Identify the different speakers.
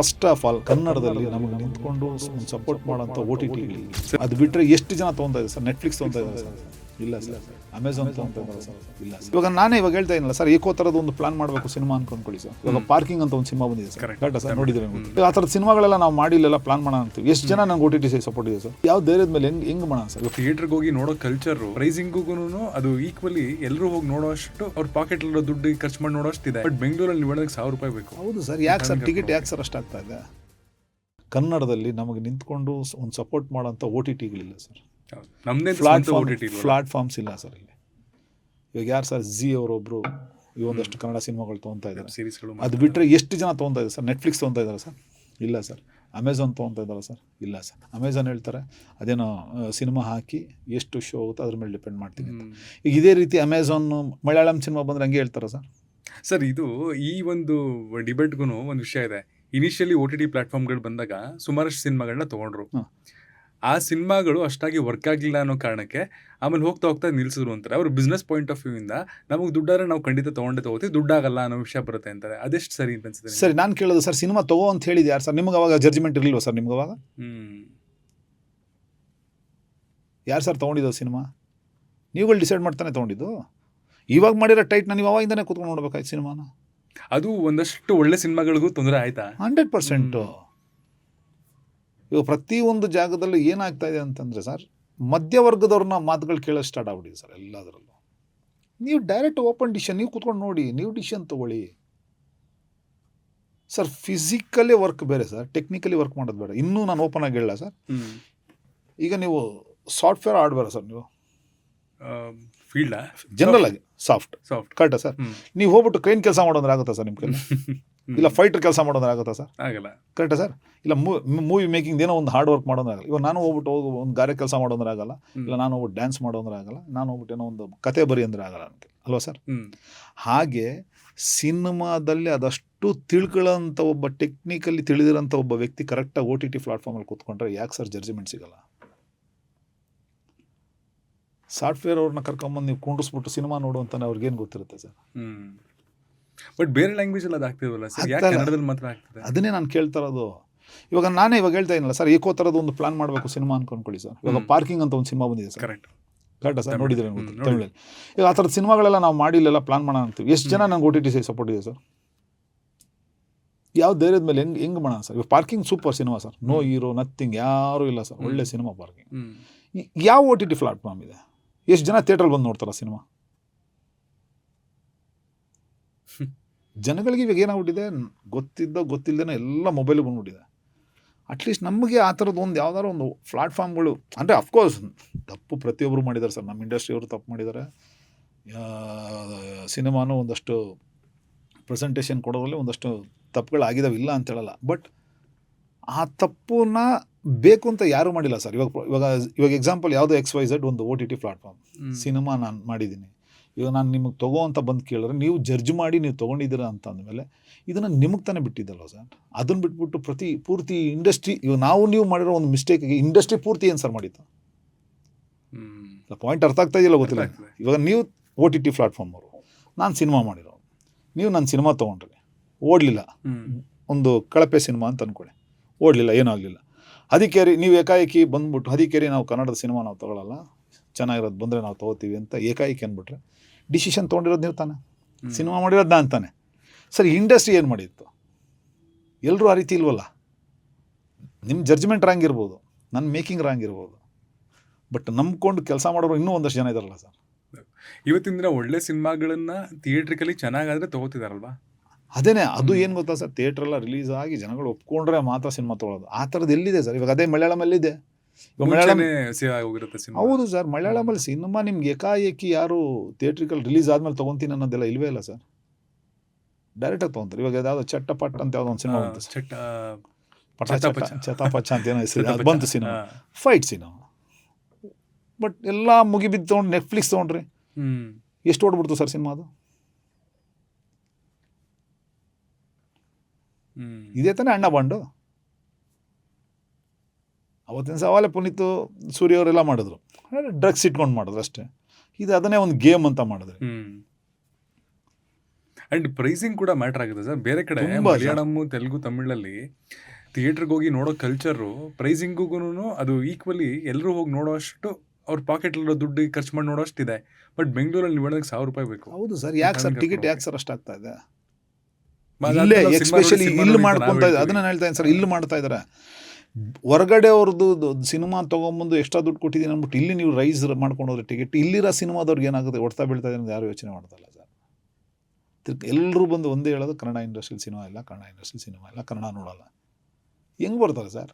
Speaker 1: First of all ಕನ್ನಡದಲ್ಲಿ ನಮಗೆ ನಿಂತ್ಕೊಂಡು ಸಪೋರ್ಟ್ ಮಾಡೋಂಥ ಓ ಟಿ ಟಿಗಳು ಅದು ಬಿಟ್ಟರೆ ಎಷ್ಟು ಜನ ತೊಗೊತಾ ಇದೆ ಸರ್? ನೆಟ್ಫ್ಲಿಕ್ಸ್ ತೊಗೊತಾ ಇದ್ದಾರೆ ಸರ್? ಇಲ್ಲ ಸರ್. ಅಮೆಝಾನ್ ತೊಗೊತಾ ಇದ್ದಾರೆ ಸರ್? ಇಲ್ಲ ಸರ್. ಇವಾಗ ನಾನೇ ಇವಾಗ ಹೇಳ್ತಾ ಇದ್ದೀನಲ್ಲ ಸರ್, ಏಕೋ ಥರದ ಒಂದು ಪ್ಲಾನ್ ಮಾಡಬೇಕು ಸಿನಿಮಾ ಅನ್ಕೊಂಡ್ಕೊಳ್ಳಿ ಸರ್. ಇವಾಗ ಪಾರ್ಕಿಂಗ್ ಅಂತ ಒಂದು ಸಿನಿಮಾ ಬಂದಿದೆ ಸರ್, ಕರೆಕ್ಟಾ ಸರ್? ನೋಡಿದ್ರೆ ಆ ಥರದ ಸಿನಿಮಾಗಳೆಲ್ಲ ನಾವು ಮಾಡಿಲ್ಲ ಪ್ಲಾನ್ ಮಾಡೋಣ ಅಂತೀವಿ. ಎಷ್ಟು ಜನ ನಂಗೆ ಓ ಟಿ ಟಿ ಸಪೋರ್ಟ್ ಇದೆ ಸರ್? ಯಾವ ಧೈರ್ಯದ ಮೇಲೆ ಹೆಂಗ್ ಮಾಡೋಣ ಸರ್?
Speaker 2: ಥಿಯೇಟರ್ಗೆ ಹೋಗಿ ನೋಡೋ ಕಲ್ಚರ್ ಪ್ರೈಸಿಂಗು ಅದು ಈಕ್ವಲಿ ಎಲ್ಲರೂ ಹೋಗಿ ನೋಡೋಷ್ಟು ಅವ್ರ ಪಾಕೆಟ್ ದುಡ್ಡು ಖರ್ಚು ಮಾಡಿ ನೋಡೋಷ್ಟು ಇದೆ. ಬಟ್ ಬೆಂಗಳೂರಲ್ಲಿ ನೀವು $1,000 ಬೇಕು.
Speaker 1: ಹೌದು ಸರ್. ಯಾಕೆ ಸರ್ ಟಿಕೆಟ್ ಯಾಕೆ ಸರ್ ಅಷ್ಟಾಗ್ತಾ ಇದೆ? ಕನ್ನಡದಲ್ಲಿ ನಮಗೆ ನಿಂತ್ಕೊಂಡು ಒಂದು ಸಪೋರ್ಟ್ ಮಾಡೋಂಥ ಓ ಟಿ ಟಿಗಳಿಲ್ಲ ಸರ್.
Speaker 2: ನಮ್ಮದೇ
Speaker 1: ಪ್ಲಾಟ್ಫಾರ್ಮ್ಸ್ ಇಲ್ಲ ಸರ್ ಇಲ್ಲಿ. ಇವಾಗ ಯಾರು ಸರ್? ಜಿ ಅವರೊಬ್ಬರು ಈ ಒಂದಷ್ಟು ಕನ್ನಡ ಸಿನಿಮಾಗಳು ತೊಗೊತಾ ಇದ್ದಾರೆ.
Speaker 2: ಸೀರೀಸ್ಗಳು
Speaker 1: ಅದು ಬಿಟ್ಟರೆ ಎಷ್ಟು ಜನ ತೊಗೊತಾ ಇದ್ದಾರೆ ಸರ್? ನೆಟ್ಫ್ಲಿಕ್ಸ್ ತೊಗೊತಾ ಇದ್ದಾರೆ ಸರ್? ಇಲ್ಲ ಸರ್. ಅಮೆಝಾನ್ ತೊಗೊತಾ ಇದ್ದಾರೆ ಸರ್? ಇಲ್ಲ ಸರ್. ಅಮೆಝಾನ್ ಹೇಳ್ತಾರೆ ಅದೇನೋ ಸಿನಿಮಾ ಹಾಕಿ ಎಷ್ಟು ಶೋ ಹೋಗುತ್ತೋ ಅದ್ರ ಮೇಲೆ ಡಿಪೆಂಡ್ ಮಾಡ್ತೀನಿ ಅಂತ. ಈಗ ಇದೇ ರೀತಿ ಅಮೆಝಾನ್ ಮಲಯಾಳಂ ಸಿನಿಮಾ ಬಂದರೆ ಹಂಗೆ ಹೇಳ್ತಾರೆ ಸರ್?
Speaker 2: ಸರ್, ಇದು ಈ ಒಂದು ಡಿಬೇಟ್ಗೂ ಒಂದು ವಿಷಯ ಇದೆ. ಇನಿಷಿಯಲಿ ಓ ಟಿ ಟಿ ಪ್ಲಾಟ್ಫಾರ್ಮ್ಗಳು ಬಂದಾಗ ಸುಮಾರಷ್ಟು ಸಿನಿಮಾಗಳನ್ನ ತೊಗೊಂಡ್ರು. ಆ ಸಿನಿಮಾಗಳು ಅಷ್ಟಾಗಿ ವರ್ಕ್ ಆಗಲಿಲ್ಲ ಅನ್ನೋ ಕಾರಣಕ್ಕೆ ಆಮೇಲೆ ಹೋಗ್ತಾ ಹೋಗ್ತಾ ನಿಲ್ಸಿದ್ರು ಅಂತಾರೆ. ಅವ್ರ ಬಿಸ್ನೆಸ್ ಪಾಯಿಂಟ್ ಆಫ್ ವ್ಯೂ ಇಂದ ನಮಗೆ ದುಡ್ಡಾದ್ರೆ ನಾವು ಖಂಡಿತ ತೊಗೋತೀವಿ, ದುಡ್ಡಾಗಲ್ಲ ಅನ್ನೋ ವಿಷಯ ಬರುತ್ತೆ ಅಂತಾರೆ. ಅದೆಷ್ಟು ಸರಿ ಅಂತ ಅನ್ಸುತ್ತೆ?
Speaker 1: ಸರಿ, ನಾನು ಕೇಳೋದು ಸರ್, ಸಿನಿಮಾ ತಗೋ ಅಂತ ಹೇಳಿದ್ದು ಯಾರು ಸರ್? ನಿಮ್ಗೆ ಅವಾಗ ಜಡ್ಜ್ಮೆಂಟ್ ಇರಲಿಲ್ವ ಸರ್? ನಿಮ್ಗೆ ಅವಾಗ ಯಾರು ಸರ್ ತೊಗೊಂಡಿದ್ದು ಸಿನಿಮಾ? ನೀವುಗಳು ಡಿಸೈಡ್ ಮಾಡ್ತಾನೆ ತೊಗೊಂಡಿದ್ದು. ಇವಾಗ ಮಾಡಿರೋ ಟೈಟ್ನ ನೀವು ಅವಾಗಿಂದನೇ ಕೂತ್ಕೊಂಡು ನೋಡ್ಬೇಕಾಯ್ತು ಸಿನಿಮಾನ.
Speaker 2: ಅದು ಒಂದಷ್ಟು ಒಳ್ಳೆ ಸಿನಿಮಾಗಳಿಗೂ ತೊಂದರೆ ಆಯ್ತಾ?
Speaker 1: 100%. ಇವಾಗ ಪ್ರತಿಯೊಂದು ಜಾಗದಲ್ಲೂ ಏನಾಗ್ತಾ ಇದೆ ಅಂತಂದರೆ ಸರ್, ಮಧ್ಯವರ್ಗದವ್ರನ್ನ ಮಾತುಗಳು ಕೇಳೋದು ಸ್ಟಾರ್ಟ್ ಆಗ್ಬಿಟ್ಟಿದೆ ಸರ್ ಎಲ್ಲದರಲ್ಲೂ. ನೀವು ಡೈರೆಕ್ಟ್ ಓಪನ್ ಡಿಸಿಷನ್ ನೀವು ಕೂತ್ಕೊಂಡು ನೋಡಿ, ನೀವು ಡಿಸಿಷನ್ ತೊಗೊಳ್ಳಿ ಸರ್. ಫಿಸಿಕಲಿ ವರ್ಕ್ ಬೇರೆ ಸರ್, ಟೆಕ್ನಿಕಲಿ ವರ್ಕ್ ಮಾಡೋದು ಬೇಡ. ಇನ್ನೂ ನಾನು ಓಪನ್ ಆಗಿ ಹೇಳಲ್ಲ ಸರ್. ಈಗ ನೀವು ಸಾಫ್ಟ್ವೇರ್ ಆಡ್ಬೇಡ ಸರ್. ನೀವು
Speaker 2: ಫೀಲ್ಡ
Speaker 1: ಜನರಲ್ ಆಗಿ ಸಾಫ್ಟ್ ಕರೆಕ್ಟಾ ಸರ್? ನೀವು ಹೋಗ್ಬಿಟ್ಟು ಕ್ರೈನ್ ಕೆಲಸ ಮಾಡೋದ್ರೆ ಆಗುತ್ತಾ ಸರ್ ನಿಮ್ಮ ಕೈಲಿ? ಇಲ್ಲ ಫೈಟರ್ ಕೆಲಸ ಮಾಡೋದ್ರೆ ಆಗುತ್ತಾ ಸರ್?
Speaker 2: ಆಗಲ್ಲ.
Speaker 1: ಕರೆಕ್ಟಾ ಸರ್? ಇಲ್ಲ ಮೂವಿ ಮೇಕಿಂಗ್ ಏನೋ ಒಂದು ಹಾರ್ಡ್ ವರ್ಕ್ ಮಾಡೋದ್ರೆ ಆಗಲ್ಲ. ಇವಾಗ ನಾನು ಹೋಗ್ಬಿಟ್ಟು ಒಂದು ಗಾರೆ ಕೆಲಸ ಮಾಡೋದ್ರೆ ಆಗಲ್ಲ. ಇಲ್ಲ ನಾನು ಹೋಗ್ಬಿಟ್ಟು ಡ್ಯಾನ್ಸ್ ಮಾಡೋದ್ರೆ ಆಗಲ್ಲ. ನಾನು ಹೋಗ್ಬಿಟ್ಟು ಏನೋ ಒಂದು ಕತೆ ಬರಿ ಅಂದರೆ ಆಗಲ್ಲ ನನಗೆ, ಅಲ್ವಾ ಸರ್? ಹಾಗೆ ಸಿನಿಮಾದಲ್ಲಿ ಅದಷ್ಟು ತಿಳ್ಕೊಳ್ಳೋಂಥ ಒಬ್ಬ ಟೆಕ್ನಿಕಲಿ ತಿಳಿದಿರೋಂಥ ಒಬ್ಬ ವ್ಯಕ್ತಿ ಕರೆಕ್ಟಾಗಿ ಓ ಟಿ ಟಿ ಪ್ಲಾಟ್ಫಾರ್ಮಲ್ಲಿ ಕೂತ್ಕೊಂಡ್ರೆ ಯಾಕೆ ಸರ್ ಜಡ್ಜ್ಮೆಂಟ್ ಸಿಗಲ್ಲ? ಸಾಫ್ಟ್ವೇರ್ ಅವ್ರನ್ನ ಕರ್ಕೊಂಬಂದು ನೀವು ಕುಂಡಿಸ್ಬಿಟ್ಟು ಸಿನಿಮಾ ನೋಡುವಂತಾನೆ ಅವ್ರಿಗೇನು ಗೊತ್ತಿರುತ್ತೆ ಸರ್?
Speaker 2: ಬಟ್ ಬೇರೆ ಲ್ಯಾಂಗ್ವೇಜ್ ಅಲ್ಲಿ ಅದು ಆಗ್ತಿರಲ್ಲ ಸರ್, ಯಾಕೆ ಕನ್ನಡದಲ್ಲಿ ಮಾತ್ರ ಆಗ್ತದೆ?
Speaker 1: ಅದನ್ನೇ ನಾನು ಕೇಳ್ತಾ ಇರೋದು. ಇವಾಗ ನಾನೇ ಇವಾಗ ಹೇಳ್ತಾ ಇದ್ದೀನಲ್ಲ ಸರ್, ಏಕೋ ಥರದ ಒಂದು ಪ್ಲಾನ್ ಮಾಡಬೇಕು ಸಿನಿಮಾ ಅನ್ಕೊಂಡ್ಕೊಳ್ಳಿ ಸರ್. ಇವಾಗ ಪಾರ್ಕಿಂಗ್ ಅಂತ ಒಂದು ಸಿನಿಮಾ ಬಂದಿದೆ ಸರ್, ಕರೆಕ್ಟಾ ಸರ್? ನೋಡಿದ್ರೆ ತಮಿಳಲ್ಲಿ. ಈಗ ಆ ಥರದ ಸಿನಿಮಾಗಳೆಲ್ಲ ನಾವು ಮಾಡಿಲ್ಲ ಪ್ಲಾನ್ ಮಾಡೋಣ ಅಂತೀವಿ. ಎಷ್ಟು ಜನ ನಂಗೆ ಓ ಟಿ ಟಿ ಸಪೋರ್ಟ್ ಇದೆ ಸರ್? ಯಾವ ಧೈರ್ಯದ ಮೇಲೆ ಹೆಂಗೆ ಮಾಡೋಣ ಸರ್? ಇವಾಗ parking super cinema sir, no hero nothing ಯಾರೂ ಇಲ್ಲ ಸರ್, ಒಳ್ಳೆ ಸಿನಿಮಾ ಪಾರ್ಕಿಂಗ್. ಯಾವ ಓ ಟಿ ಟಿ ಪ್ಲಾಟ್ಫಾರ್ಮ್ ಇದೆ? ಎಷ್ಟು ಜನ ಥಿಯೇಟ್ರಲ್ಲಿ ಬಂದು ನೋಡ್ತಾರ ಸಿನಿಮಾ? ಜನಗಳಿಗೆ ಇವಾಗ ಏನಾಗ್ಬಿಟ್ಟಿದೆ, ಗೊತ್ತಿಲ್ಲದೇನೋ ಎಲ್ಲ ಮೊಬೈಲಿಗೆ ಬಂದ್ಬಿಟ್ಟಿದೆ. ಅಟ್ಲೀಸ್ಟ್ ನಮಗೆ ಆ ಥರದ್ದು ಒಂದು ಯಾವ್ದಾದ್ರು ಒಂದು ಪ್ಲಾಟ್ಫಾರ್ಮ್ಗಳು ಅಂದರೆ, ಅಫ್ಕೋರ್ಸ್ ತಪ್ಪು ಪ್ರತಿಯೊಬ್ಬರು ಮಾಡಿದ್ದಾರೆ ಸರ್. ನಮ್ಮ ಇಂಡಸ್ಟ್ರಿಯವರು ತಪ್ಪು ಮಾಡಿದ್ದಾರೆ. ಸಿನಿಮಾನು ಒಂದಷ್ಟು ಪ್ರೆಸೆಂಟೇಷನ್ ಕೊಡೋದ್ರಲ್ಲಿ ಒಂದಷ್ಟು ತಪ್ಪುಗಳಾಗಿದ್ದಾವೆ, ಇಲ್ಲ ಅಂತ ಹೇಳಲ್ಲ. ಬಟ್ ಆ ತಪ್ಪನ್ನ ಬೇಕು ಅಂತ ಯಾರೂ ಮಾಡಿಲ್ಲ ಸರ್. ಇವಾಗ ಎಕ್ಸಾಂಪಲ್ ಯಾವುದೋ XYZ ಒಂದು O T T platform cinema ನಾನು ಮಾಡಿದ್ದೀನಿ. ಇವಾಗ ನಾನು ನಿಮಗೆ ತಗೋ ಅಂತ ಬಂದು ಕೇಳಿದ್ರೆ ನೀವು ಜಡ್ಜ್ ಮಾಡಿ ನೀವು ತೊಗೊಂಡಿದ್ದೀರಾ ಅಂತ ಅಂದಮೇಲೆ ಇದನ್ನು ನಿಮಗೆ ತಾನೇ ಬಿಟ್ಟಿದ್ದಲ್ವ ಸರ್? ಅದನ್ನು ಬಿಟ್ಬಿಟ್ಟು ಪೂರ್ತಿ ಇಂಡಸ್ಟ್ರಿ, ಇವಾಗ ನೀವು ಮಾಡಿರೋ ಒಂದು ಮಿಸ್ಟೇಕಿಗೆ ಇಂಡಸ್ಟ್ರಿ ಪೂರ್ತಿ ಏನು ಸರ್ ಮಾಡಿತ್ತು? ಪಾಯಿಂಟ್ ಅರ್ಥ ಆಗ್ತಾ ಇದೆಯಲ್ಲ ಗೊತ್ತಿಲ್ಲ. ಇವಾಗ ನೀವು ಓ ಟಿ ಟಿ ಪ್ಲಾಟ್ಫಾರ್ಮ್ ಅವರು, ನಾನು ಸಿನಿಮಾ ಮಾಡಿರೋ, ನೀವು ನನ್ನ ಸಿನಿಮಾ ತೊಗೊಂಡ್ರಿ, ಓಡಲಿಲ್ಲ, ಒಂದು ಕಳಪೆ ಸಿನಿಮಾ ಅಂತ ಅಂದ್ಕೊಳ್ಳಿ, ಓಡಲಿಲ್ಲ, ಏನೂ ಆಗಲಿಲ್ಲ. ಅದಕ್ಕೆ ನೀವು ಏಕಾಏಕಿ ಬಂದ್ಬಿಟ್ಟು ಅದಕ್ಕೆ ನಾವು ಕನ್ನಡದ ಸಿನಿಮಾ ನಾವು ತೊಗೊಳ್ಳಲ್ಲ, ಚೆನ್ನಾಗಿರೋದು ಬಂದರೆ ನಾವು ತೊಗೋತೀವಿ ಅಂತ ಏಕಾಏಕಿ ಅಂದ್ಬಿಟ್ರೆ ಡಿಸಿಷನ್ ತೊಗೊಂಡಿರೋದು ನೀವು ತಾನೆ, ಸಿನಿಮಾ ಮಾಡಿರೋದು ನಾನು ತಾನೆ ಸರ್. ಇಂಡಸ್ಟ್ರಿ ಏನು ಮಾಡಿತ್ತು? ಎಲ್ಲರೂ ಆ ರೀತಿ ಇಲ್ವಲ್ಲ. ನಿಮ್ಮ ಜಡ್ಜ್ಮೆಂಟ್ ರಾಂಗ್ ಇರ್ಬೋದು, ನನ್ನ ಮೇಕಿಂಗ್ ರಾಂಗ್ ಇರ್ಬೋದು, ಬಟ್ ನಂಬ್ಕೊಂಡು ಕೆಲಸ ಮಾಡೋರು ಇನ್ನೂ ಒಂದಷ್ಟು ಜನ ಇದ್ದಾರಲ್ಲ ಸರ್.
Speaker 2: ಇವತ್ತಿನ ದಿನ ಒಳ್ಳೆ ಸಿನಿಮಾಗಳನ್ನ ಥಿಯೇಟ್ರಿಕಲಿ ಚೆನ್ನಾಗಾದರೆ ತೊಗೋತಿದಾರಲ್ವಾ?
Speaker 1: ಅದೇನೇ, ಅದು ಏನು ಗೊತ್ತಾ ಸರ್, ಥಿಯೇಟ್ರೆಲ್ಲ ರಿಲೀಸ್ ಆಗಿ ಜನಗಳು ಒಪ್ಕೊಂಡ್ರೆ ಮಾತ್ರ ಸಿನಿಮಾ ತೊಗೊಳ್ಳೋದು. ಆ ಥರದ್ದು ಎಲ್ಲಿದೆ ಸರ್? ಇವಾಗ ಅದೇ ಮಲಯಾಳಮಲ್ಲಿದೆ. ಹೌದು ಸರ್, ಮಲಯಾಳಮಲ್ಲಿ ಸಿನಿಮಾ ನಿಮ್ಗೆ ಏಕಾಏಕಿ ಯಾರು ಥಿಯೇಟ್ರಿಕಲ್ ರಿಲೀಸ್ ಆದ್ಮೇಲೆ ತೊಗೊತೀನಿ ಅನ್ನೋದೆಲ್ಲ ಇಲ್ವೇ ಇಲ್ಲ ಸರ್. ಡೈರೆಕ್ಟಾಗಿ ತೊಗೊಂತಾರೆ. ಇವಾಗ ಯಾವ್ದೋ ಚಟ್ಟಪಟ್ಟ ಅಂತ ಯಾವುದೋ ಒಂದು ಸಿನಿಮಾ ಬಂತು, ಚತಾಪಚ್ಚ ಅಂತ ಏನೋ ಹೆಸರು, ಅದು ಬಂತು ಸಿನಿಮಾ, ಫೈಟ್ ಸಿನಿಮಾ. ಬಟ್ ಎಲ್ಲ ಮುಗಿಬಿದ್ದು ತೊಗೊಂಡು ನೆಟ್ಫ್ಲಿಕ್ಸ್ ತೊಗೊಂಡ್ರಿ, ಎಷ್ಟು ಓಡ್ಬಿಡ್ತು ಸರ್ ಸಿನಿಮಾ? ಅದು ಇದೇ ತಾನೇ ಅಣ್ಣ ಬಾಂಡು. ಅವತ್ತಿನ ಸವಾಲೆ ಪುನೀತ್ ಸೂರ್ಯ ಅವರೆಲ್ಲ ಮಾಡಿದ್ರು, ಡ್ರಗ್ಸ್ ಇಟ್ಕೊಂಡು ಮಾಡಿದ್ರು ಅಷ್ಟೇ. ಇದು ಅದನ್ನೇ ಒಂದು ಗೇಮ್ ಅಂತ ಮಾಡಿದ್ರೆ
Speaker 2: ಅಂಡ್ ಪ್ರೈಸಿಂಗ್ ಕೂಡ ಮ್ಯಾಟರ್ ಆಗುತ್ತೆ ಸರ್. ಬೇರೆ ಕಡೆ
Speaker 1: ತುಂಬಾ ಸರ್.
Speaker 2: ಮಲಯಾಳಂ, ತೆಲುಗು, ತಮಿಳಲ್ಲಿ ಥಿಯೇಟರ್ಗೆ ಹೋಗಿ ನೋಡೋ ಕಲ್ಚರು ಪ್ರೈಸಿಂಗೂ ಅದು ಈಕ್ವಲಿ ಎಲ್ಲರೂ ಹೋಗಿ ನೋಡೋಷ್ಟು ಅವ್ರ ಪಾಕೆಟಲ್ಲಿರೋ ದುಡ್ಡು ಖರ್ಚು ಮಾಡಿ ನೋಡೋಷ್ಟಿದೆ. ಬಟ್ ಬೆಂಗಳೂರಲ್ಲಿ ನೀವು ಹೇಳೋದಕ್ಕೆ ₹1000 ಬೇಕು.
Speaker 1: ಹೌದು ಸರ್, ಯಾಕೆ ಸರ್
Speaker 2: ಕರ್ಕೊಂಡು
Speaker 1: ಟಿಕೆಟ್ ಯಾಕೆ
Speaker 2: ಹೋಗಿ.
Speaker 1: ಸರ್ ಅಷ್ಟಾಗ್ತಾ ಇದೆ?
Speaker 2: ಅದಾದ್ಮೇಲೆ
Speaker 1: ಇಲ್ಲೇ
Speaker 2: ನಾವು ಸಿನಿಮಾ ನೋಡಿ,
Speaker 1: ಎಕ್ಸ್ಪೆಷಲಿ
Speaker 2: ಸಿನಿಮಾ
Speaker 1: ಇಲ್ಲಿ
Speaker 2: ನೋಡಿ ಅಂತ
Speaker 1: ಮಾಡ್ಕೊತಾ
Speaker 2: ನಾವು
Speaker 1: ಇದೆ.
Speaker 2: ಹೇಳ್ತೀವಿ.
Speaker 1: ಅದನ್ನ ನಾನು ಹೇಳ್ತಾ ಇದ್ದೀನಿ ಸರ್, ಇಲ್ಲಿ ಮಾಡ್ತಾ ಇದ್ದಾರೆ. ಹೊರಗಡೆ ಅವ್ರದ್ದು ಸಿನಿಮಾ ತೊಗೊಂಬಂದು ಎಕ್ಸ್ಟ್ರಾ ದುಡ್ಡು ಕೊಟ್ಟಿದ್ದೀನಿ ಅಂದ್ಬಿಟ್ಟು ಇಲ್ಲಿ ನೀವು ರೈಸ್ ಮಾಡ್ಕೊಂಡು ಹೋದ್ರೆ ಟಿಕೆಟ್, ಇಲ್ಲಿರೋ ಸಿನಿಮಾದವ್ರಿಗೆ ಏನಾಗುತ್ತೆ, ಹೊಡ್ತಾ ಬೀಳ್ತಾ ಇದೆ ಅಂತ ಯಾರು ಯೋಚನೆ ಮಾಡ್ತಾಯಿಲ್ಲ ಸರ್. ಎಲ್ಲರೂ ಬಂದು ಒಂದೇ ಹೇಳೋದು, ಕನ್ನಡ ಇಂಡಸ್ಟ್ರಿಯಲ್ಲಿ ಸಿನಿಮಾ ಇಲ್ಲ, ಕನ್ನಡ ಇಂಡಸ್ಟ್ರಿಯಲ್ಲಿ ಸಿನಿಮಾ ಇಲ್ಲ, ಕನ್ನಡ ನೋಡಲ್ಲ. ಹೆಂಗೆ ಬರ್ತಾರೆ ಸರ್?